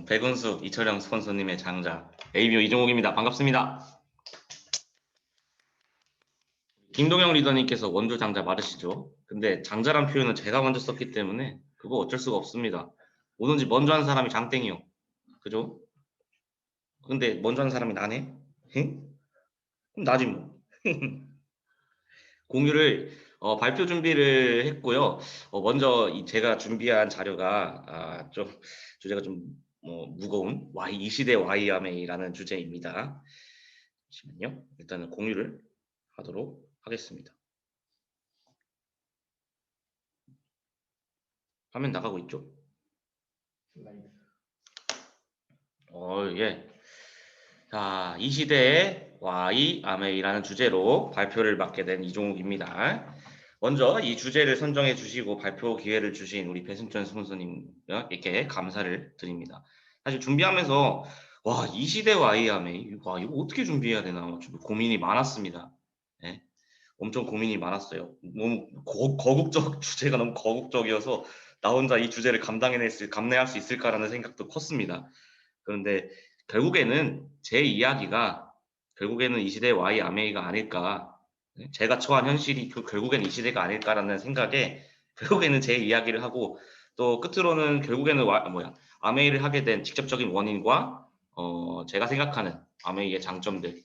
백은수, 이철영 스폰서님의 장자 ABO 이종욱입니다. 반갑습니다. 김동영 리더님께서 원조 장자 맞으시죠? 근데 장자란 표현은 제가 먼저 썼기 때문에 그거 어쩔 수가 없습니다. 뭐든지 먼저 한 사람이 장땡이요. 그죠? 근데 먼저 한 사람이 나네? 응? 그럼 나지 뭐. 공유를 발표 준비를 했고요. 먼저 제가 준비한 자료가 좀 주제가 좀 무거운 이 시대 YMA라는 주제입니다. 잠시만요. 일단은 공유를 하도록 하겠습니다. 화면 나가고 있죠? 예. 자, 이 시대의 YMA라는 주제로 발표를 맡게 된 이종욱입니다. 먼저 이 주제를 선정해 주시고 발표 기회를 주신 우리 배승천 스폰서님께 감사를 드립니다. 사실 준비하면서 이 시대 YMA 이거 어떻게 준비해야 되나 좀 고민이 많았습니다. 네. 엄청 고민이 많았어요. 너무 거국적 주제가 너무 거국적이어서 나 혼자 이 주제를 감내할 수 있을까라는 생각도 컸습니다. 그런데 결국에는 제 이야기가 결국에는 이 시대의 YMA가 아닐까. 제가 처한 현실이 결국에는 이 시대가 아닐까라는 생각에 결국에는 제 이야기를 하고 또 끝으로는 결국에는 아메이를 하게 된 직접적인 원인과 제가 생각하는 아메이의 장점들을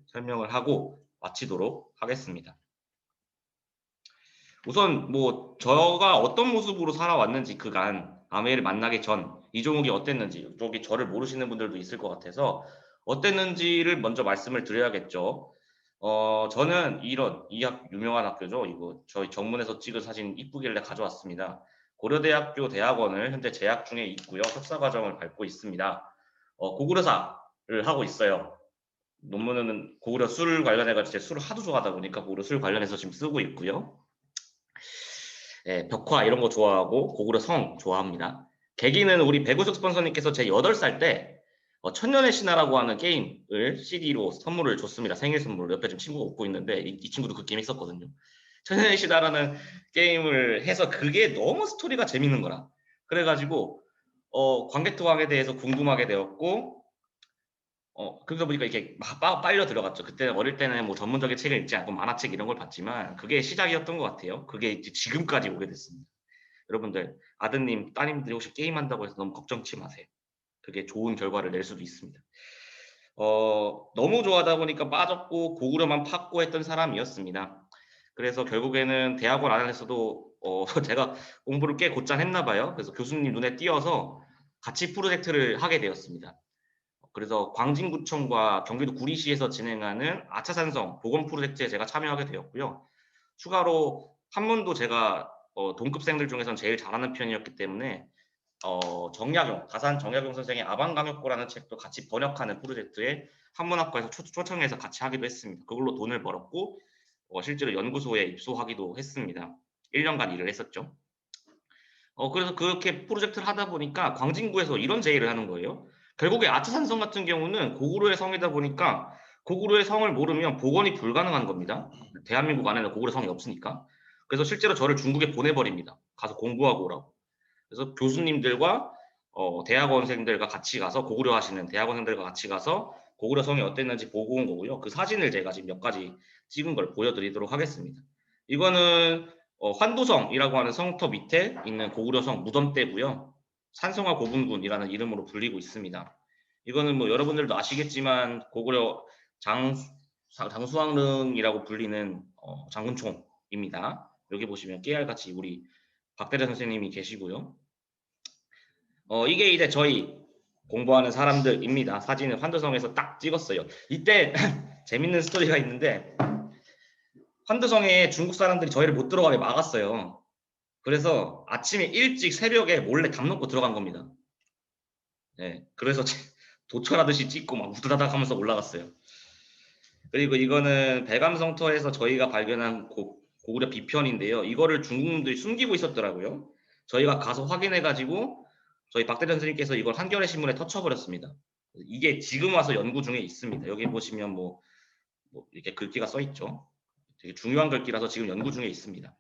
설명을 하고 마치도록 하겠습니다. 우선 저가 어떤 모습으로 살아왔는지 그간 아메이를 만나기 전 이종욱이 어땠는지 여기 저를 모르시는 분들도 있을 것 같아서 어땠는지를 먼저 말씀을 드려야겠죠. 저는 유명한 학교죠. 이거 저희 정문에서 찍은 사진 이쁘길래 가져왔습니다. 고려대학교 대학원을 현재 재학 중에 있고요. 석사과정을 밟고 있습니다. 고구려사를 하고 있어요. 논문은 고구려 술 관련해가지고 제 술을 하도 좋아하다 보니까 고구려 술 관련해서 지금 쓰고 있고요. 벽화 이런 거 좋아하고 고구려 성 좋아합니다. 계기는 우리 배구석 스폰서님께서 제 8살 때 천년의 신화라고 하는 게임을 CD로 선물을 줬습니다. 생일 선물로. 옆에 지금 친구가 웃고 있는데 이 친구도 그 게임 했었거든요. 천년의 신화라는 게임을 해서 그게 너무 스토리가 재밌는 거라. 그래가지고 광개토왕에 대해서 궁금하게 되었고 그러다 보니까 이렇게 막 빨려 들어갔죠. 그때 어릴 때는 전문적인 책을 읽지 않고 만화책 이런 걸 봤지만 그게 시작이었던 것 같아요. 그게 이제 지금까지 오게 됐습니다. 여러분들 아드님, 따님들이 혹시 게임한다고 해서 너무 걱정치 마세요. 그게 좋은 결과를 낼 수도 있습니다. 너무 좋아하다 보니까 빠졌고 고구려만 팠고 했던 사람이었습니다. 그래서 결국에는 대학원 안에서도 제가 공부를 꽤 곧잘 했나 봐요. 그래서 교수님 눈에 띄어서 같이 프로젝트를 하게 되었습니다. 그래서 광진구청과 경기도 구리시에서 진행하는 아차산성 보건 프로젝트에 제가 참여하게 되었고요. 추가로 한문도 제가 동급생들 중에서는 제일 잘하는 편이었기 때문에 정약용, 다산 정약용 선생의 아방강역고라는 책도 같이 번역하는 프로젝트에 한문학과에서 초청해서 같이 하기도 했습니다. 그걸로 돈을 벌었고 실제로 연구소에 입소하기도 했습니다. 1년간 일을 했었죠. 그래서 그렇게 프로젝트를 하다 보니까 광진구에서 이런 제의를 하는 거예요. 결국에 아차산성 같은 경우는 고구려의 성이다 보니까 고구려의 성을 모르면 복원이 불가능한 겁니다. 대한민국 안에는 고구려 성이 없으니까. 그래서 실제로 저를 중국에 보내버립니다. 가서 공부하고 오라고. 그래서 교수님들과 대학원생들과 같이 가서 고구려 하시는 대학원생들과 같이 가서 고구려 성이 어땠는지 보고 온 거고요. 그 사진을 제가 지금 몇 가지 찍은 걸 보여드리도록 하겠습니다. 이거는 환도성이라고 하는 성터 밑에 있는 고구려성 무덤대고요. 산성화 고분군이라는 이름으로 불리고 있습니다. 이거는 여러분들도 아시겠지만 고구려 장수왕릉이라고 불리는 장군총입니다. 여기 보시면 깨알같이 우리 박대래 선생님이 계시고요. 이게 이제 저희 공부하는 사람들입니다. 사진을 환도성에서 딱 찍었어요. 이때 재밌는 스토리가 있는데 환도성에 중국 사람들이 저희를 못 들어가게 막았어요. 그래서 아침에 일찍 새벽에 몰래 담 놓고 들어간 겁니다. 네, 그래서 도철하듯이 찍고 막 우드다닥 하면서 올라갔어요. 그리고 이거는 배감성터에서 저희가 발견한 고구려 비편인데요. 이거를 중국인들이 숨기고 있었더라고요. 저희가 가서 확인해가지고 저희 박대전 선생님께서 이걸 한겨레 신문에 터쳐버렸습니다. 이게 지금 와서 연구 중에 있습니다. 여기 보시면 이렇게 글귀가 써 있죠. 되게 중요한 글귀라서 지금 연구 중에 있습니다.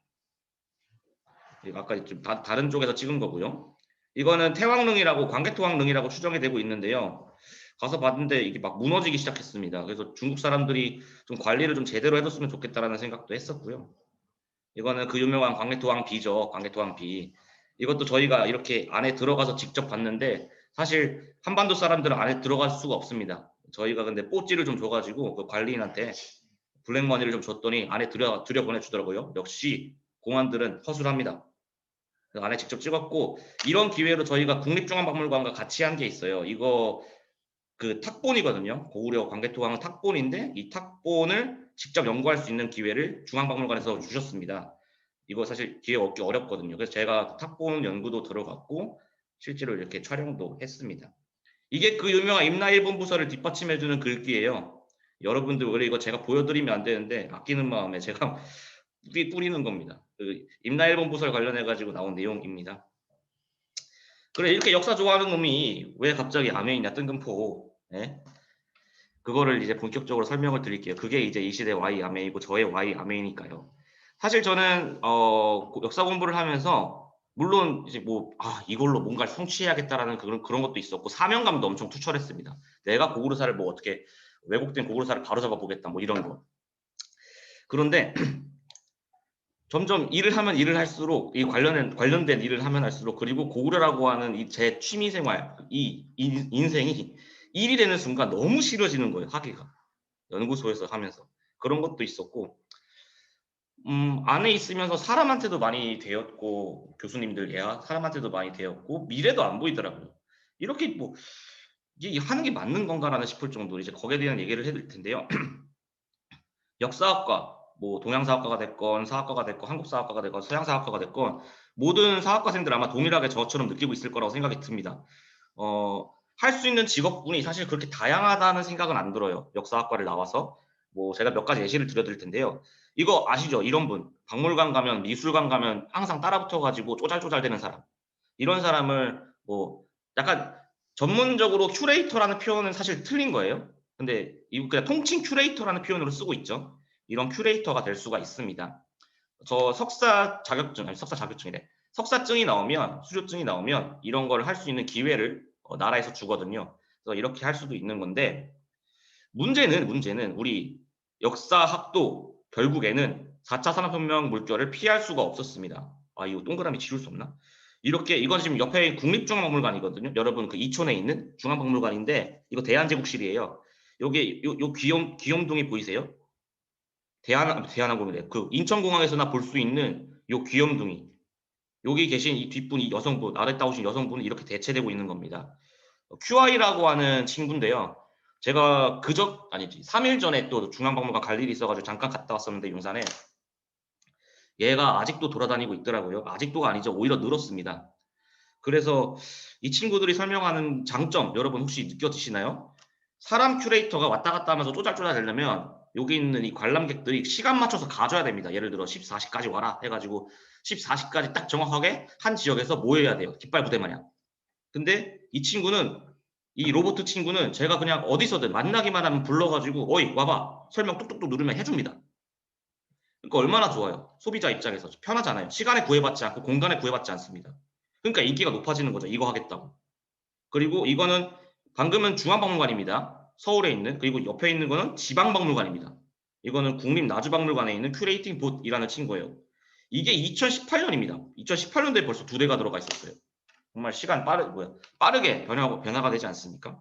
아까 좀 다른 쪽에서 찍은 거고요. 이거는 태왕릉이라고 광개토왕릉이라고 추정이 되고 있는데요. 가서 봤는데 이게 막 무너지기 시작했습니다. 그래서 중국 사람들이 좀 관리를 좀 제대로 해줬으면 좋겠다라는 생각도 했었고요. 이거는 그 유명한 광개토왕비죠. 광개토왕비. 이것도 저희가 이렇게 안에 들어가서 직접 봤는데 사실 한반도 사람들은 안에 들어갈 수가 없습니다. 저희가 근데 뽀찌를 좀 줘가지고 그 관리인한테 블랙머니를 좀 줬더니 안에 들여 보내주더라고요. 역시 공안들은 허술합니다. 그 안에 직접 찍었고 이런 기회로 저희가 국립중앙박물관과 같이 한 게 있어요. 이거 그 탁본이거든요. 고구려 광개토왕 탁본인데 이 탁본을 직접 연구할 수 있는 기회를 중앙박물관에서 주셨습니다. 이거 사실 기회 얻기 어렵거든요. 그래서 제가 탁본 연구도 들어갔고 실제로 이렇게 촬영도 했습니다. 이게 그 유명한 임나일본 부서를 뒷받침해주는 글귀예요. 여러분들 원래 이거 제가 보여드리면 안 되는데 아끼는 마음에 제가 뿌리는 겁니다. 그 임나일본 부설 관련해 가지고 나온 내용입니다. 그래 이렇게 역사 좋아하는 놈이 왜 갑자기 암에 있냐 뜬금포. 네? 그거를 이제 본격적으로 설명을 드릴게요. 그게 이제 이 시대 Y 아메이고 저의 Y 아메이니까요. 사실 저는 역사 공부를 하면서 물론 이제 뭐 이걸로 뭔가를 성취해야겠다라는 그런 것도 있었고 사명감도 엄청 투철했습니다. 내가 고구려사를 뭐 어떻게 왜곡된 고구려사를 바로잡아 보겠다 뭐 이런 거. 그런데 점점 일을 하면 일을 할수록 이 관련된 일을 하면 할수록 그리고 고구려라고 하는 이 제 취미 생활 이 인생이 일이 되는 순간 너무 싫어지는 거예요. 하기가 연구소에서 하면서 그런 것도 있었고 안에 있으면서 사람한테도 많이 대었고 교수님들 사람한테도 많이 대었고 미래도 안 보이더라고요. 이렇게 뭐 이게 하는 게 맞는 건가라는 싶을 정도로 이제 거기에 대한 얘기를 해드릴 텐데요. 역사학과, 뭐 동양사학과가 됐건 사학과가 됐건 한국사학과가 됐건 서양사학과가 됐건 모든 사학과생들 아마 동일하게 저처럼 느끼고 있을 거라고 생각이 듭니다. 할 수 있는 직업군이 사실 그렇게 다양하다는 생각은 안 들어요. 역사학과를 나와서 뭐 제가 몇 가지 예시를 들어드릴 텐데요. 이거 아시죠? 이런 분 박물관 가면 미술관 가면 항상 따라붙어가지고 쪼잘쪼잘 되는 사람. 이런 사람을 뭐 약간 전문적으로 큐레이터라는 표현은 사실 틀린 거예요. 근데 이거 그냥 통칭 큐레이터라는 표현으로 쓰고 있죠. 이런 큐레이터가 될 수가 있습니다. 저 석사 자격증이래. 석사증이 나오면 수료증이 나오면 이런 걸 할 수 있는 기회를 나라에서 주거든요. 그래서 이렇게 할 수도 있는 건데 문제는 우리 역사학도 결국에는 4차 산업혁명 물결을 피할 수가 없었습니다. 이거 동그라미 지울 수 없나? 이렇게 이건 지금 옆에 국립중앙박물관이거든요. 여러분 그 이촌에 있는 중앙박물관인데 이거 대한제국실이에요. 여기 요 귀염둥이 보이세요? 대한항공이래. 그 인천공항에서나 볼 수 있는 요 귀염둥이. 여기 계신 이 뒷분이 여성분, 아래 따오신 여성분은 이렇게 대체되고 있는 겁니다. QI라고 하는 친구인데요. 제가 3일 전에 또 중앙박물관 갈 일이 있어가지고 잠깐 갔다 왔었는데 용산에 얘가 아직도 돌아다니고 있더라고요. 아직도가 아니죠. 오히려 늘었습니다. 그래서 이 친구들이 설명하는 장점 여러분 혹시 느껴지시나요? 사람 큐레이터가 왔다 갔다 하면서 쪼잘쪼잘 되려면 여기 있는 이 관람객들이 시간 맞춰서 가줘야 됩니다. 예를 들어 14시까지 와라 해가지고 14시까지 딱 정확하게 한 지역에서 모여야 돼요. 깃발 부대 마냥. 근데 이 로보트 친구는 제가 그냥 어디서든 만나기만 하면 불러가지고 어이 와봐 설명 뚝뚝뚝 누르면 해줍니다. 그러니까 얼마나 좋아요. 소비자 입장에서 편하잖아요. 시간에 구애받지 않고 공간에 구애받지 않습니다. 그러니까 인기가 높아지는 거죠. 이거 하겠다고. 그리고 이거는 방금은 중앙박물관입니다. 서울에 있는. 그리고 옆에 있는 거는 지방박물관입니다. 이거는 국립나주박물관에 있는 큐레이팅 봇이라는 친구예요. 이게 2018년입니다. 2018년도에 벌써 2대가 들어가 있었어요. 정말 시간 빠르게 변화가 되지 않습니까?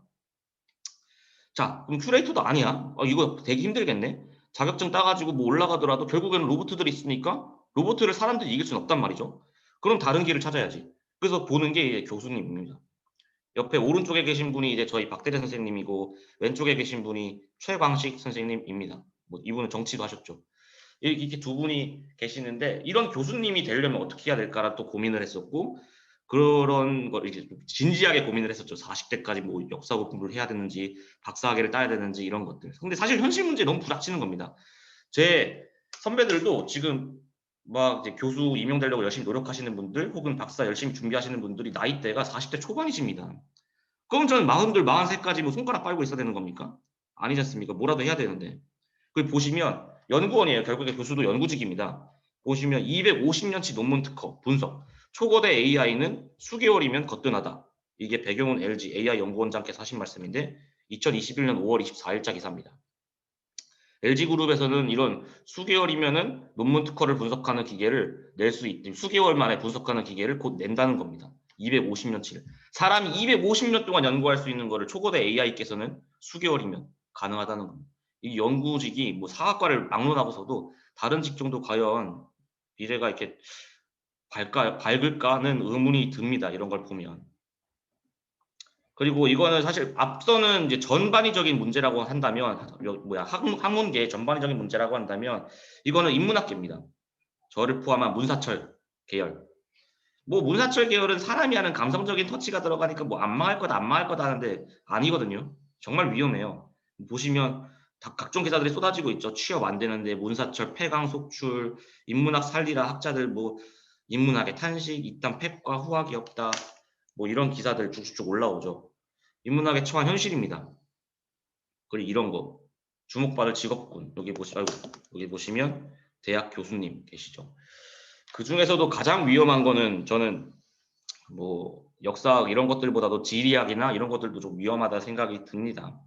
자, 그럼 큐레이터도 아니야. 이거 되게 힘들겠네. 자격증 따가지고 뭐 올라가더라도 결국에는 로봇들이 있으니까 로봇을 사람들이 이길 수는 없단 말이죠. 그럼 다른 길을 찾아야지. 그래서 보는 게 이제 교수님입니다. 옆에 오른쪽에 계신 분이 이제 저희 박대래 선생님이고 왼쪽에 계신 분이 최광식 선생님입니다. 뭐 이분은 정치도 하셨죠. 이렇게 두 분이 계시는데 이런 교수님이 되려면 어떻게 해야 될까라 또 고민을 했었고 그런 걸 이제 진지하게 고민을 했었죠. 40대까지 뭐 역사 공부를 해야 되는지 박사학위를 따야 되는지 이런 것들. 근데 사실 현실 문제 너무 부닥치는 겁니다. 제 선배들도 지금 막 이제 교수 임용되려고 열심히 노력하시는 분들 혹은 박사 열심히 준비하시는 분들이 나이대가 40대 초반이십니다. 그럼 저는 42, 43까지 뭐 손가락 빨고 있어야 되는 겁니까? 아니지 않습니까? 뭐라도 해야 되는데. 그 보시면 연구원이에요. 결국에 교수도 연구직입니다. 보시면 250년치 논문 특허, 분석. 초거대 AI는 수개월이면 거뜬하다. 이게 배경은 LG AI 연구원장께서 하신 말씀인데 2021년 5월 24일자 기사입니다. LG그룹에서는 이런 수개월이면은 논문 특허를 분석하는 기계를 낼 수 있, 수개월 만에 분석하는 기계를 곧 낸다는 겁니다. 250년치를. 사람이 250년 동안 연구할 수 있는 거를 초거대 AI께서는 수개월이면 가능하다는 겁니다. 이 연구직이 뭐 사학과를 막론하고서도 다른 직종도 과연 미래가 이렇게 밝을까는 의문이 듭니다. 이런 걸 보면. 그리고 이거는 사실 앞서는 이제 전반위적인 문제라고 한다면 학문계 전반위적인 문제라고 한다면 이거는 인문학계입니다. 저를 포함한 문사철 계열. 뭐 문사철 계열은 사람이 하는 감성적인 터치가 들어가니까 뭐 안 망할 거다 안 망할 거다 하는데 아니거든요. 정말 위험해요. 보시면 각종 기사들이 쏟아지고 있죠. 취업 안 되는데 문사철 폐강 속출, 인문학 살리라 학자들 뭐 인문학의 탄식, 이딴 폐과 후학이 없다. 뭐 이런 기사들 쭉쭉 올라오죠. 인문학에 처한 현실입니다. 그리고 이런 거 주목받을 직업군 여기 보시면 대학 교수님 계시죠. 그 중에서도 가장 위험한 거는 저는 뭐 역사학 이런 것들보다도 지리학이나 이런 것들도 좀 위험하다 생각이 듭니다.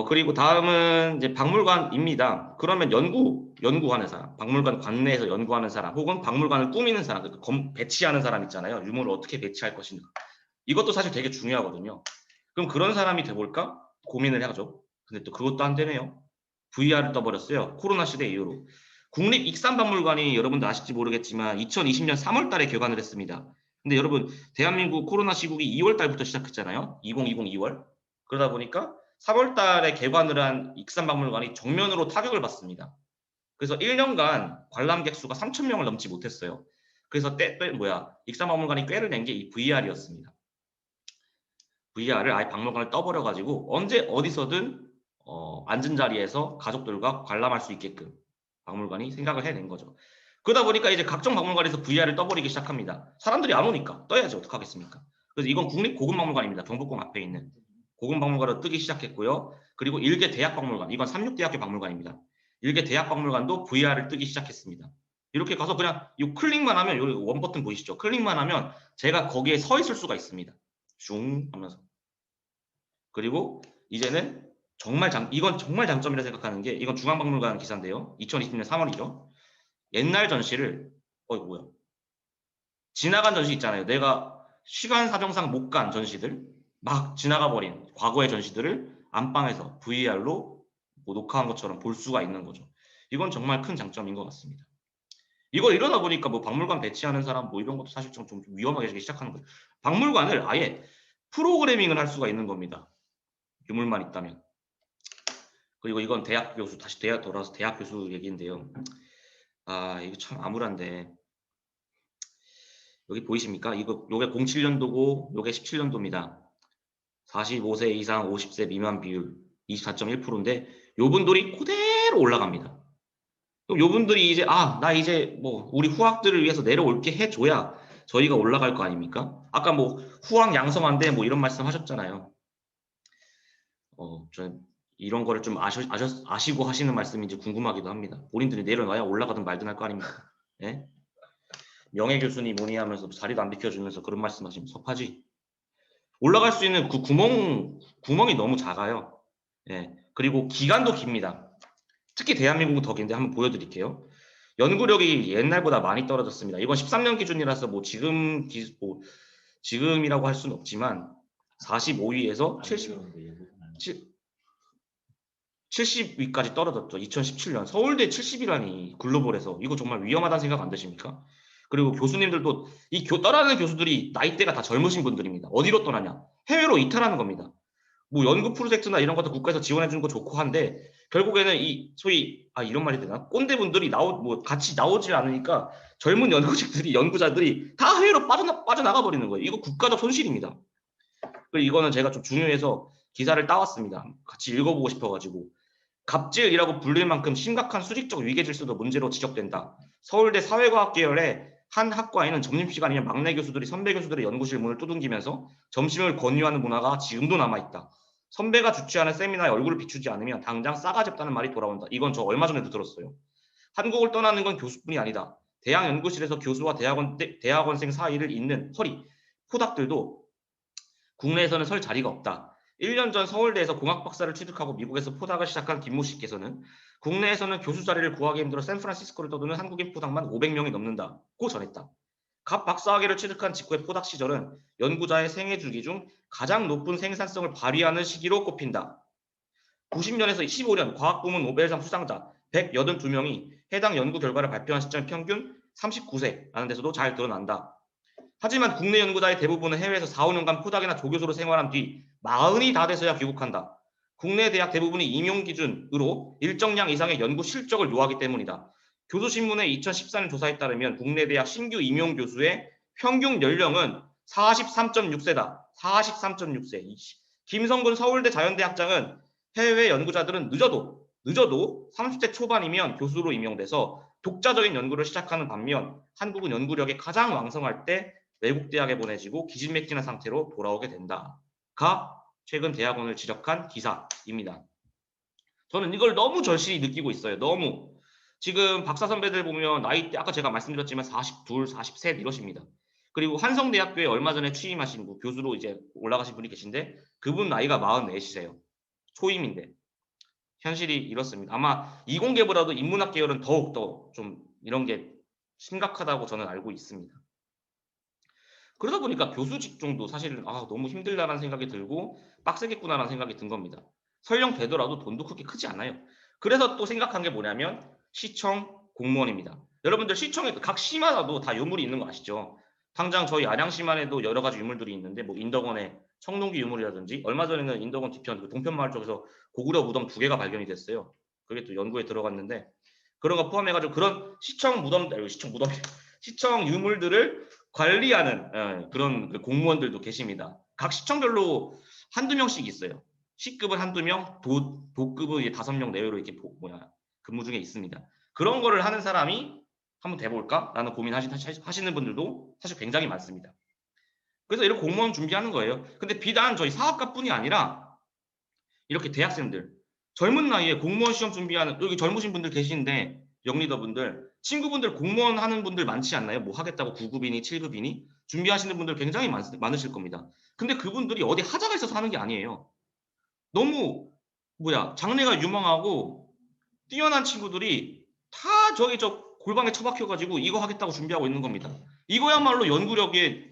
그리고 다음은 이제 박물관입니다. 그러면 연구하는 사람, 박물관 관내에서 연구하는 사람, 혹은 박물관을 꾸미는 사람, 그러니까 배치하는 사람 있잖아요. 유물을 어떻게 배치할 것인가. 이것도 사실 되게 중요하거든요. 그럼 그런 사람이 돼볼까? 고민을 하죠. 근데 또 그것도 안 되네요. VR을 떠버렸어요. 코로나 시대 이후로. 국립익산박물관이 여러분들 아실지 모르겠지만 2020년 3월 달에 개관을 했습니다. 근데 여러분 대한민국 코로나 시국이 2월 달부터 시작했잖아요. 2020 2월. 그러다 보니까 3월 달에 개관을 한 익산박물관이 정면으로 타격을 받습니다. 그래서 1년간 관람객 수가 3,000명을 넘지 못했어요. 그래서 익산박물관이 꾀를 낸 게 이 VR이었습니다. VR을 아예 박물관을 떠버려가지고 언제 어디서든 앉은 자리에서 가족들과 관람할 수 있게끔 박물관이 생각을 해낸 거죠. 그러다 보니까 이제 각종 박물관에서 VR을 떠버리기 시작합니다. 사람들이 안 오니까 떠야지 어떡하겠습니까? 그래서 이건 국립고금박물관입니다. 경복궁 앞에 있는 고금박물관으로 뜨기 시작했고요. 그리고 일개 대학박물관, 이건 삼육대학교 박물관입니다. 일개 대학박물관도 VR을 뜨기 시작했습니다. 이렇게 가서 그냥 이 클릭만 하면 여기 원 버튼 보이시죠? 클릭만 하면 제가 거기에 서 있을 수가 있습니다. 슝 하면서. 그리고 이제는 이건 정말 장점이라 생각하는 게 이건 중앙박물관 기사인데요. 2020년 3월이죠. 옛날 전시를 지나간 전시 있잖아요. 내가 시간 사정상 못 간 전시들 막 지나가 버린 과거의 전시들을 안방에서 VR로 녹화한 것처럼 볼 수가 있는 거죠. 이건 정말 큰 장점인 것 같습니다. 이걸 이러다 보니까 뭐 박물관 배치하는 사람 뭐 이런 것도 사실 좀 위험하게 시작하는 거예요. 박물관을 아예 프로그래밍을 할 수가 있는 겁니다. 유물만 있다면. 그리고 이건 대학 교수, 다시 돌아와서 대학 교수 얘기인데요. 이거 참 암울한데. 여기 보이십니까? 요게 07년도고, 요게 17년도입니다. 45세 이상 50세 미만 비율 24.1%인데, 요분들이 그대로 올라갑니다. 그럼 요분들이 이제, 나 이제 뭐, 우리 후학들을 위해서 내려올게 해줘야 저희가 올라갈 거 아닙니까? 아까 뭐, 후학 양성한데 뭐 이런 말씀 하셨잖아요. 저는 이런 거를 좀 아시고 하시는 말씀인지 궁금하기도 합니다. 본인들이 내려놔야 올라가든 말든 할 거 아닙니까? 예? 명예 교수님 뭐니 하면서 자리도 안 비켜주면서 그런 말씀하시면 섭하지. 올라갈 수 있는 그 구멍이 너무 작아요. 예. 그리고 기간도 깁니다. 특히 대한민국은 더 긴데 한번 보여드릴게요. 연구력이 옛날보다 많이 떨어졌습니다. 이건 13년 기준이라서 뭐 지금이라고 할 수는 없지만 45위에서 70위까지 떨어졌죠. 2017년 서울대 70위라니 글로벌에서 이거 정말 위험하다는 생각 안 드십니까? 그리고 교수님들도 떠나는 교수들이 나이대가 다 젊으신 분들입니다. 어디로 떠나냐? 해외로 이탈하는 겁니다. 뭐 연구 프로젝트나 이런 것도 국가에서 지원해 주는 거 좋고 한데 결국에는 이 소위 이런 말이 되나? 꼰대분들이 같이 나오질 않으니까 젊은 연구자들이 다 해외로 빠져나가 버리는 거예요. 이거 국가적 손실입니다. 그리고 이거는 제가 좀 중요해서 기사를 따왔습니다. 같이 읽어보고 싶어가지고. 갑질이라고 불릴 만큼 심각한 수직적 위계질서도 문제로 지적된다. 서울대 사회과학 계열의 한 학과에는 점심시간이면 막내 교수들이 선배 교수들의 연구실 문을 두둥기면서 점심을 권유하는 문화가 지금도 남아있다. 선배가 주최하는 세미나에 얼굴을 비추지 않으면 당장 싸가지 없다는 말이 돌아온다. 이건 저 얼마 전에도 들었어요. 한국을 떠나는 건 교수뿐이 아니다. 대학 연구실에서 교수와 대학원생 사이를 잇는 허리, 포닥들도 국내에서는 설 자리가 없다. 1년 전 서울대에서 공학 박사를 취득하고 미국에서 포닥을 시작한 김모 씨께서는 국내에서는 교수 자리를 구하기 힘들어 샌프란시스코를 떠도는 한국인 포닥만 500명이 넘는다고 전했다. 갓 박사학위를 취득한 직후의 포닥 시절은 연구자의 생애 주기 중 가장 높은 생산성을 발휘하는 시기로 꼽힌다. 90년에서 15년 과학부문 노벨상 수상자 182명이 해당 연구 결과를 발표한 시점 평균 39세라는 데서도 잘 드러난다. 하지만 국내 연구자의 대부분은 해외에서 4, 5년간 포닥이나 조교수로 생활한 뒤 40이 다 돼서야 귀국한다. 국내 대학 대부분이 임용 기준으로 일정량 이상의 연구 실적을 요하기 때문이다. 교수신문의 2014년 조사에 따르면 국내 대학 신규 임용 교수의 평균 연령은 43.6세다. 43.6세. 김성근 서울대 자연대학장은 해외 연구자들은 늦어도 30대 초반이면 교수로 임용돼서 독자적인 연구를 시작하는 반면 한국은 연구력이 가장 왕성할 때 외국 대학에 보내지고 기진맥진한 상태로 돌아오게 된다가 최근 대학원을 지적한 기사입니다. 저는 이걸 너무 절실히 느끼고 있어요. 너무. 지금 박사 선배들 보면 나이대 아까 제가 말씀드렸지만 42, 43 이러십니다. 그리고 한성대학교에 얼마 전에 취임하신 교수로 이제 올라가신 분이 계신데 그분 나이가 44이세요. 초임인데. 현실이 이렇습니다. 아마 이공계보다도 인문학 계열은 더욱더 좀 이런 게 심각하다고 저는 알고 있습니다. 그러다 보니까 교수 직종도 사실은 너무 힘들다는 생각이 들고 빡세겠구나라는 생각이 든 겁니다. 설령 되더라도 돈도 그렇게 크지 않아요. 그래서 또 생각한 게 뭐냐면 시청 공무원입니다. 여러분들 시청에 각 시마다도 다 유물이 있는 거 아시죠? 당장 저희 안양시만 해도 여러 가지 유물들이 있는데 뭐 인덕원의 청동기 유물이라든지 얼마 전에는 인덕원 뒤편 동편마을 쪽에서 고구려 무덤 2개가 발견이 됐어요. 그게 또 연구에 들어갔는데 그런 거 포함해가지고 그런 시청 유물들을 관리하는 그런 공무원들도 계십니다. 각 시청별로 한두 명씩 있어요. 시급은 한두 명, 도급은 5명 내외로 이렇게 근무 중에 있습니다. 그런 거를 하는 사람이 한번 돼볼까라는 고민하시는 분들도 사실 굉장히 많습니다. 그래서 이런 공무원 준비하는 거예요. 근데 비단 저희 사학과뿐이 아니라 이렇게 대학생들 젊은 나이에 공무원 시험 준비하는 여기 젊으신 분들 계시는데 영리더분들 친구분들 공무원 하는 분들 많지 않나요? 뭐 하겠다고 9급이니 7급이니 준비하시는 분들 굉장히 많으실 겁니다. 근데 그분들이 어디 하자가 있어서 하는 게 아니에요. 너무 장래가 유망하고 뛰어난 친구들이 다 저기 저 골방에 처박혀가지고 이거 하겠다고 준비하고 있는 겁니다. 이거야말로 연구력에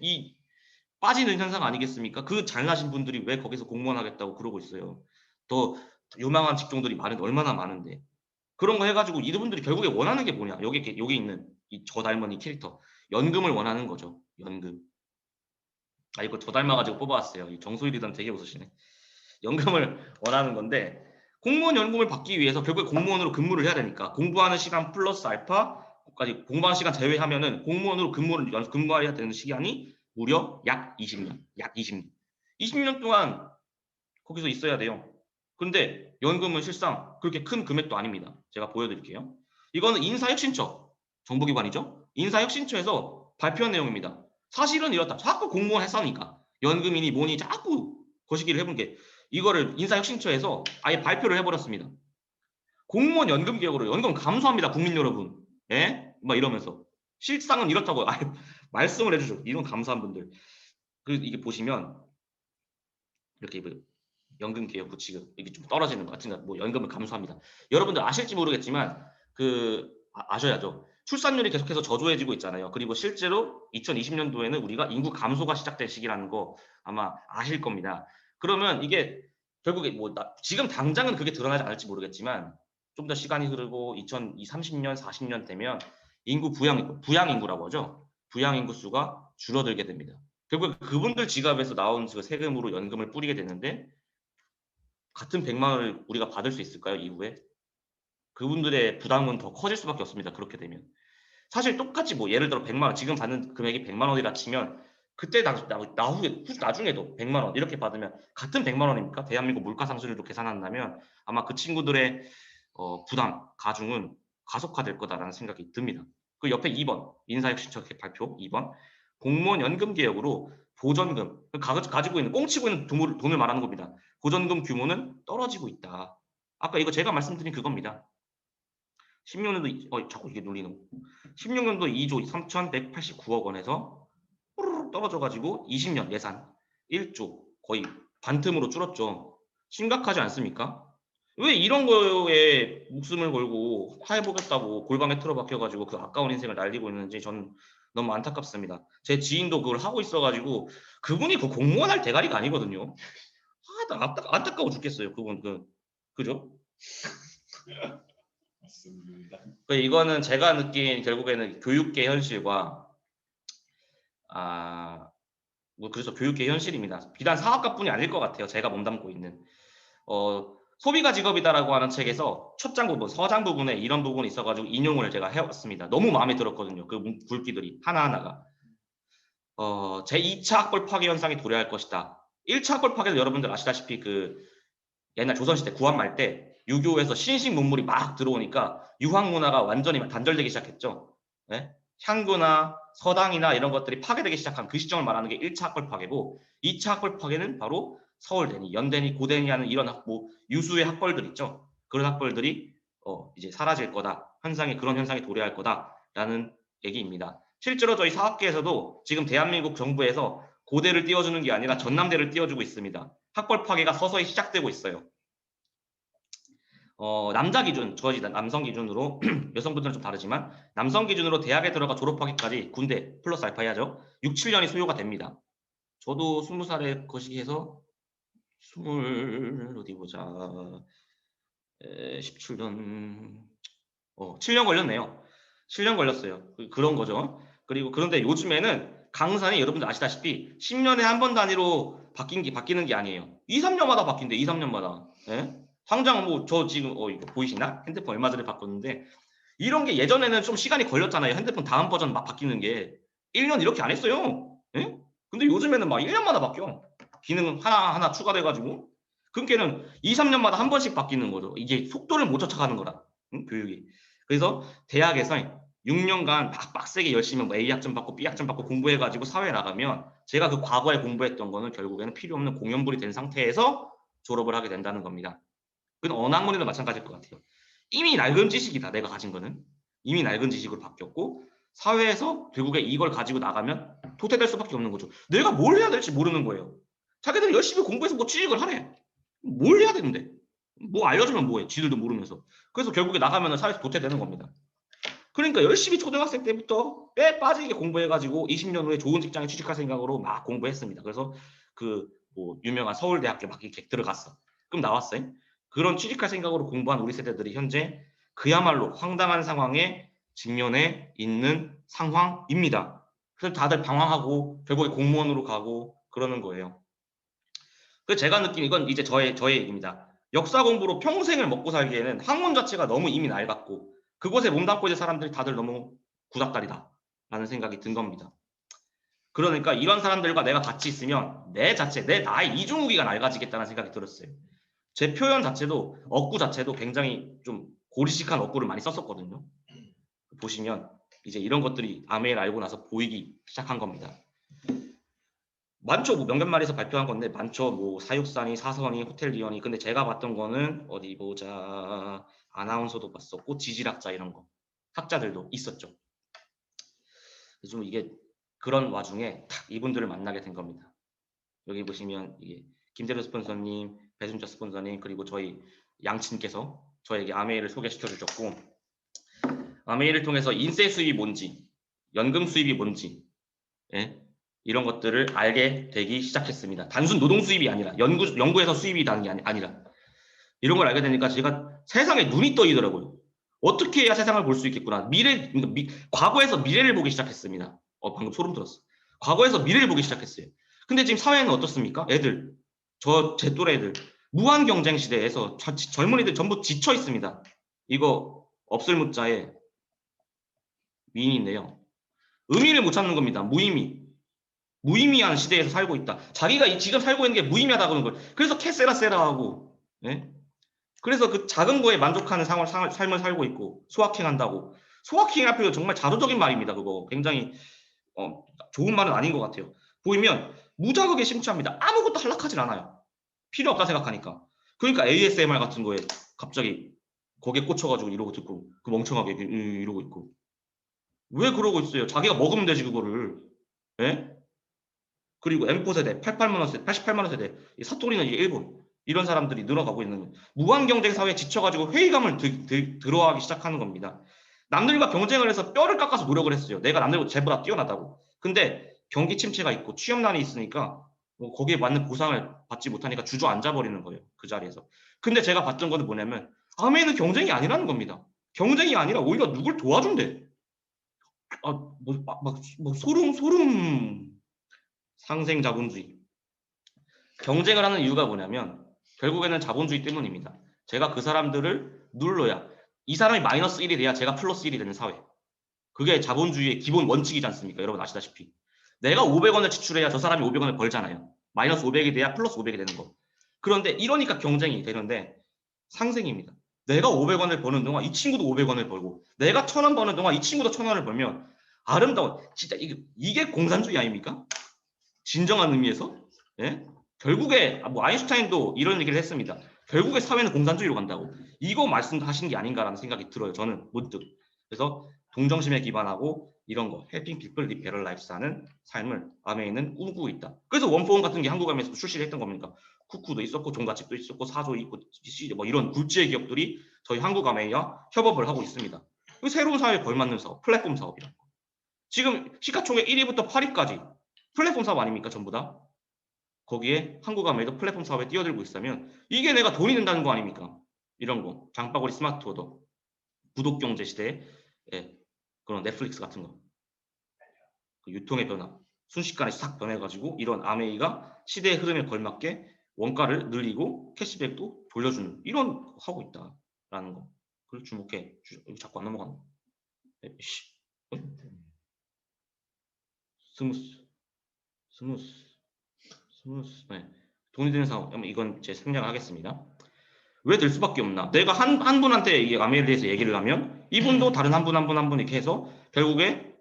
빠지는 현상 아니겠습니까? 그 잘나신 분들이 왜 거기서 공무원 하겠다고 그러고 있어요. 더 유망한 직종들이 얼마나 많은데. 그런 거 해가지고 이분들이 결국에 원하는 게 뭐냐? 여기 있는 저 닮은 이 캐릭터. 연금을 원하는 거죠. 연금. 이거 저 닮아가지고 뽑아왔어요. 이 정소일이던 되게 웃으시네. 연금을 원하는 건데 공무원 연금을 받기 위해서 결국에 공무원으로 근무를 해야 되니까 공부하는 시간 플러스 알파까지 공부하는 시간 제외하면은 공무원으로 근무해야 되는 시간이 무려 약 20년. 20년 동안 거기서 있어야 돼요. 근데 연금은 실상 그렇게 큰 금액도 아닙니다. 제가 보여드릴게요. 이거는 인사혁신처 정보기관이죠. 인사혁신처에서 발표한 내용입니다. 사실은 이렇다. 자꾸 공무원 회사니까 연금이니 뭐니 자꾸 거시기를 해본 게 이거를 인사혁신처에서 아예 발표를 해버렸습니다. 공무원 연금 개혁으로 연금 감소합니다. 국민 여러분. 예? 막 이러면서 실상은 이렇다고 아예 말씀을 해주죠. 이런 감사한 분들. 이게 보시면 이렇게 연금 개혁 지금 이게 좀 떨어지는 것 같은 뭐 연금을 감소합니다. 여러분들 아실지 모르겠지만 아셔야죠. 출산율이 계속해서 저조해지고 있잖아요. 그리고 실제로 2020년도에는 우리가 인구 감소가 시작될 시기라는 거 아마 아실 겁니다. 그러면 이게 결국에 지금 당장은 그게 드러나지 않을지 모르겠지만 좀 더 시간이 흐르고 2030년, 40년 되면 인구 부양 인구라고 하죠. 부양 인구 수가 줄어들게 됩니다. 결국 그분들 지갑에서 나온 세금으로 연금을 뿌리게 되는데 같은 100만 원을 우리가 받을 수 있을까요? 이후에? 그분들의 부담은 더 커질 수밖에 없습니다. 그렇게 되면. 사실 똑같이 예를 들어 100만 원, 지금 받는 금액이 100만 원이라 치면 그때 나중에도 100만 원 이렇게 받으면 같은 100만 원입니까? 대한민국 물가 상승률도 계산한다면 아마 그 친구들의 부담, 가중은 가속화될 거다라는 생각이 듭니다. 그 옆에 2번, 인사혁신처 발표 2번, 공무원 연금 개혁으로 보전금, 가지고 있는 꽁치고 있는 돈을 말하는 겁니다. 보전금 규모는 떨어지고 있다. 아까 이거 제가 말씀드린 그겁니다. 16년도 자꾸 이게 눌리는 16년도 2조 3,189억 원에서 후루룩 떨어져가지고 20년 예산 1조 거의 반틈으로 줄었죠. 심각하지 않습니까? 왜 이런 거에 목숨을 걸고 해보겠다고 골방에 틀어박혀가지고 그 아까운 인생을 날리고 있는지 전 너무 안타깝습니다. 제 지인도 그걸 하고 있어가지고 그분이 그 공무원 할 대가리가 아니거든요. 안타까워 죽겠어요. 그분 그죠? 맞습니다. 이거는 제가 느낀 결국에는 교육계 현실과 뭐 그래서 교육계 현실입니다. 비단 사학과뿐이 아닐 것 같아요. 제가 몸담고 있는 소비가 직업이다라고 하는 책에서 첫장 부분, 서장 부분에 이런 부분이 있어가지고 인용을 제가 해왔습니다. 너무 마음에 들었거든요. 그 굵기들이 하나하나가. 제 2차 학벌 파괴 현상이 도래할 것이다. 1차 학벌 파괴는 여러분들 아시다시피 그 옛날 조선시대 구한말 때 유교에서 신식 문물이 막 들어오니까 유학 문화가 완전히 단절되기 시작했죠. 네? 향구나 서당이나 이런 것들이 파괴되기 시작한 그 시점을 말하는 게 1차 학벌 파괴고 2차 학벌 파괴는 바로 서울대니, 연대니, 고대니 하는 이런 유수의 학벌들 있죠. 그런 학벌들이 이제 사라질 거다. 그런 현상이 도래할 거다라는 얘기입니다. 실제로 저희 사학계에서도 지금 대한민국 정부에서 고대를 띄워주는 게 아니라 전남대를 띄워주고 있습니다. 학벌 파괴가 서서히 시작되고 있어요. 남자 기준, 저희 남성 기준으로 여성분들은 좀 다르지만 남성 기준으로 대학에 들어가 졸업하기까지 군대 플러스 알파 해야죠. 6, 7년이 소요가 됩니다. 저도 20살에 거시기해서 17년 7년 걸렸네요. 7년 걸렸어요. 그런 거죠. 그리고 그런데 요즘에는 강산이 여러분들 아시다시피 10년에 한 번 단위로 바뀌는 게 아니에요. 2, 3년마다 바뀐대. 2, 3년마다. 예? 당장 뭐 저 지금 이거 보이시나? 핸드폰 얼마 전에 바꿨는데 이런 게 예전에는 좀 시간이 걸렸잖아요. 핸드폰 다음 버전 막 바뀌는 게 1년 이렇게 안 했어요. 예? 근데 요즘에는 막 1년마다 바뀌어. 기능 하나 추가돼가지고 그러니까는 2, 3년마다 한 번씩 바뀌는 거죠. 이게 속도를 못 쫓아가는 거라. 교육이. 그래서 대학에서 6년간 막 빡세게 열심히 뭐 A학점 받고 B학점 받고 공부해가지고 사회에 나가면 제가 그 과거에 공부했던 거는 결국에는 필요 없는 공연불이 된 상태에서 졸업을 하게 된다는 겁니다. 그건 어느 학문이나 마찬가지일 것 같아요. 이미 낡은 지식이다. 내가 가진 거는. 이미 낡은 지식으로 바뀌었고 사회에서 결국에 이걸 가지고 나가면 도태될 수밖에 없는 거죠. 내가 뭘 해야 될지 모르는 거예요. 자기들은 열심히 공부해서 뭐 취직을 하래. 뭘 해야 되는데? 뭐 알려주면 뭐해? 지들도 모르면서. 그래서 결국에 나가면 사회에서 도태되는 겁니다. 그러니까 열심히 초등학생 때부터 빼 빠지게 공부해가지고 20년 후에 좋은 직장에 취직할 생각으로 막 공부했습니다. 그래서 그 뭐 유명한 서울대학교 막 이렇게 들어갔어. 그럼 나왔어요. 그런 취직할 생각으로 공부한 우리 세대들이 현재 그야말로 황당한 상황에 직면해 있는 상황입니다. 그래서 다들 방황하고 결국에 공무원으로 가고 그러는 거예요. 그래서 제가 느낀 이건 이제 저의 얘기입니다. 역사 공부로 평생을 먹고 살기에는 학문 자체가 너무 이미 낡았고 그곳에 몸담고 있는 사람들이 다들 너무 구닥다리다 라는 생각이 든 겁니다. 그러니까 이런 사람들과 내가 같이 있으면 내 나의 이중우기가 낡아지겠다는 생각이 들었어요. 제 표현 자체도 어구 자체도 굉장히 좀 고리식한 어구를 많이 썼었거든요. 보시면 이제 이런 것들이 아메이를 알고 나서 보이기 시작한 겁니다. 많죠. 뭐 명견말에서 발표한 건데 많죠. 뭐 사육사니 사서니 호텔리언이. 근데 제가 봤던 거는 어디 보자. 아나운서도 봤었고 지질학자 이런 거. 학자들도 있었죠. 좀 이게 그런 와중에 딱 이분들을 만나게 된 겁니다. 여기 보시면 이게 김대료 스폰서님, 배순자 스폰서님 그리고 저희 양친께서 저에게 아메이를 소개시켜 주셨고 아메이를 통해서 인세 수입이 뭔지, 연금 수입이 뭔지 이런 것들을 알게 되기 시작했습니다. 단순 노동 수입이 아니라 연구에서 수입이 나는 게 아니라 이런 걸 알게 되니까 제가 세상에 눈이 떠이더라고요. 어떻게 해야 세상을 볼 수 있겠구나. 과거에서 미래를 보기 시작했습니다. 방금 소름 돋았어. 과거에서 미래를 보기 시작했어요. 근데 지금 사회는 어떻습니까? 애들, 제 또래 애들 무한 경쟁 시대에서 젊은이들 전부 지쳐 있습니다. 이거 없을 무자에 미인인데요. 의미를 못 찾는 겁니다. 무의미한 시대에서 살고 있다. 자기가 지금 살고 있는 게 무의미하다 그러는 걸. 그래서 캐세라세라하고 그래서 그 작은 거에 만족하는 삶을 살고 있고 소확행한다고. 소확행할 필요 정말 자조적인 말입니다. 그거 굉장히 좋은 말은 아닌 것 같아요. 보이면 무자극에 심취합니다. 아무것도 한락하진 않아요. 필요 없다 생각하니까. 그러니까 ASMR 같은 거에 갑자기 거기에 꽂혀가지고 이러고 듣고 그 멍청하게 이러고 있고 왜 그러고 있어요? 자기가 먹으면 되지 그거를. 예? 그리고 M4 세대, 88만 원 세대, 88만 원 세대, 사토리는 이제 일본 이런 사람들이 늘어가고 있는 무한 경쟁 사회에 지쳐가지고 회의감을 들어하기 시작하는 겁니다. 남들과 경쟁을 해서 뼈를 깎아서 노력을 했어요. 내가 남들보다 쟤보다 뛰어나다고. 근데 경기 침체가 있고 취업난이 있으니까 뭐 거기에 맞는 보상을 받지 못하니까 주저앉아 버리는 거예요. 그 자리에서. 근데 제가 봤던 거는 뭐냐면 아메이는 경쟁이 아니라는 겁니다. 경쟁이 아니라 오히려 누굴 도와준대. 소름. 상생 자본주의. 경쟁을 하는 이유가 뭐냐면 결국에는 자본주의 때문입니다. 제가 그 사람들을 눌러야 이 사람이 마이너스 1이 돼야 제가 플러스 1이 되는 사회. 그게 자본주의의 기본 원칙이지 않습니까? 여러분 아시다시피. 내가 500원을 지출해야 저 사람이 500원을 벌잖아요. 마이너스 500이 돼야 플러스 500이 되는 거. 그런데 이러니까 경쟁이 되는데 상생입니다. 내가 500원을 버는 동안 이 친구도 500원을 벌고 내가 1000원 버는 동안 이 친구도 1000원을 벌면 아름다운 진짜 이게 공산주의 아닙니까? 진정한 의미에서. 예? 결국에 뭐 아인슈타인도 이런 얘기를 했습니다. 결국에 사회는 공산주의로 간다고. 이거 말씀하시는 게 아닌가라는 생각이 들어요. 저는 문득. 그래서 동정심에 기반하고 이런 거 helping people live better lives 하는 삶을 아메이는 꿈꾸고 있다. 그래서 원포원 같은 게 한국 아메이에서 출시를 했던 겁니까? 쿠쿠도 있었고 종갓집도 있었고 사조 있고 뭐 이런 굴지의 기업들이 저희 한국 아메이와 협업을 하고 있습니다. 새로운 사회에 걸맞는 사업, 플랫폼 사업이라. 지금 시가총액 1위부터 8위까지 플랫폼 사업 아닙니까? 전부 다. 거기에 한국 아메이도 플랫폼 사업에 뛰어들고 있으면 이게 내가 돈이 된다는 거 아닙니까? 이런 거. 장바구니 스마트 오더. 구독 경제 시대에 그런 넷플릭스 같은 거. 그 유통의 변화. 순식간에 싹 변해가지고 이런 아메이가 시대의 흐름에 걸맞게 원가를 늘리고 캐시백도 돌려주는 이런 거 하고 있다라는 거. 그걸 주목해. 자꾸 안 넘어가는 거. 스무스. 네. 돈이 되는 사업. 이건 제 생략을 하겠습니다. 왜 될 수밖에 없나? 내가 한 분한테 이 아메이에 대해서 얘기를 하면 이분도 다른 한 분 이렇게 해서 결국에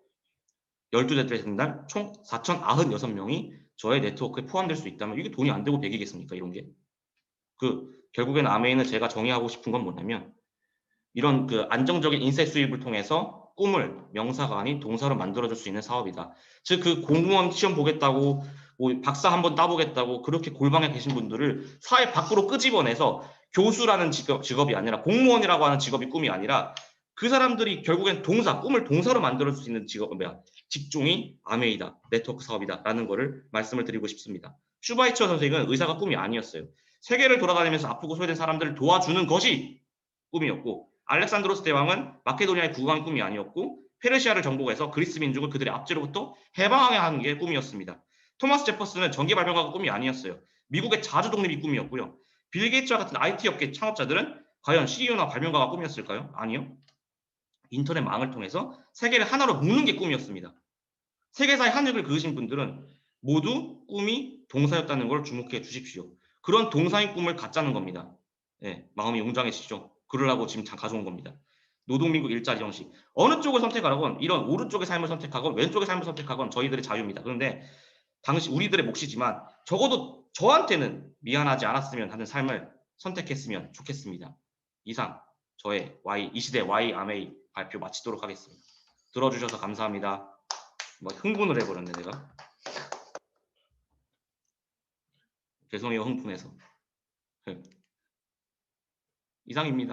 12대 되는 날 총 4,096명이 저의 네트워크에 포함될 수 있다면 이게 돈이 안 되고 100이겠습니까? 이런 게. 결국에는 아메이는 제가 정의하고 싶은 건 뭐냐면 이런 안정적인 인세 수입을 통해서 꿈을 명사가 아닌 동사로 만들어줄 수 있는 사업이다. 즉 공무원 시험 보겠다고 뭐 박사 한번 따보겠다고 그렇게 골방에 계신 분들을 사회 밖으로 끄집어내서 교수라는 직업이 아니라 공무원이라고 하는 직업이 꿈이 아니라 그 사람들이 결국엔 꿈을 동사로 만들어줄 수 있는 직종이 아메이다. 네트워크 사업이다라는 거를 말씀을 드리고 싶습니다. 슈바이처 선생은 의사가 꿈이 아니었어요. 세계를 돌아다니면서 아프고 소외된 사람들을 도와주는 것이 꿈이었고 알렉산드로스 대왕은 마케도니아의 국왕이 꿈이 아니었고 페르시아를 정복해서 그리스 민족을 그들의 압제로부터 해방하게 하는 게 꿈이었습니다. 토마스 제퍼슨은 전기 발명가가 꿈이 아니었어요. 미국의 자주 독립이 꿈이었고요. 빌 게이츠와 같은 IT 업계 창업자들은 과연 CEO나 발명가가 꿈이었을까요? 아니요. 인터넷 망을 통해서 세계를 하나로 묶는 게 꿈이었습니다. 세계사의 하늘을 그으신 분들은 모두 꿈이 동사였다는 걸 주목해 주십시오. 그런 동사인 꿈을 갖자는 겁니다. 네, 마음이 웅장해지죠. 그러려고 지금 가져온 겁니다. 노동민국 일자리 형식. 어느 쪽을 선택하건 이런 오른쪽의 삶을 선택하건 왼쪽의 삶을 선택하건 저희들의 자유입니다. 그런데 당시 우리들의 몫이지만 적어도 저한테는 미안하지 않았으면 하는 삶을 선택했으면 좋겠습니다. 이상 저의 이 시대 Y 아메이 발표 마치도록 하겠습니다. 들어주셔서 감사합니다. 흥분을 해버렸네 내가. 죄송해요 흥분해서. 이상입니다.